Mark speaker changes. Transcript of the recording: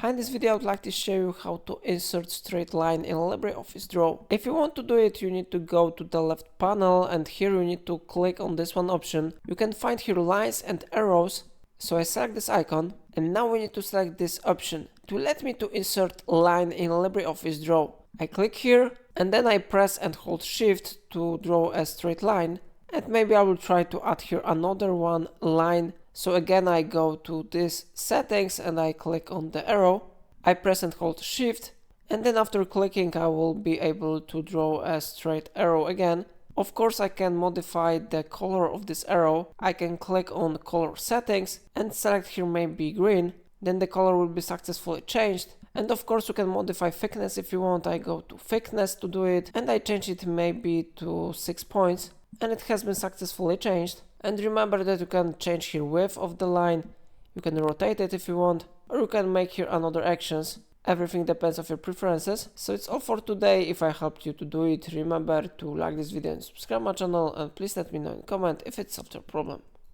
Speaker 1: In this video I would like to show you how to insert straight line in LibreOffice Draw. If you want to do it, you need to go to the left panel and here you need to click on this one option. You can find here lines and arrows. So I select this icon and now we need to select this option to let me to insert line in LibreOffice Draw. I click here and then I press and hold Shift to draw a straight line, and maybe I will try to add here another one line. So again I go to this settings and I click on the arrow, I press and hold Shift, and then after clicking I will be able to draw a straight arrow again. Of course I can modify the color of this arrow. I can click on color settings and select here maybe green, then the color will be successfully changed. And of course you can modify thickness if you want. I go to thickness to do it and I change it maybe to 6 points and it has been successfully changed. And remember that you can change here width of the line, you can rotate it if you want, or you can make here another actions. Everything depends on your preferences. So it's all for today. If I helped you to do it, remember to like this video and subscribe my channel, and please let me know in comment if it solved your problem.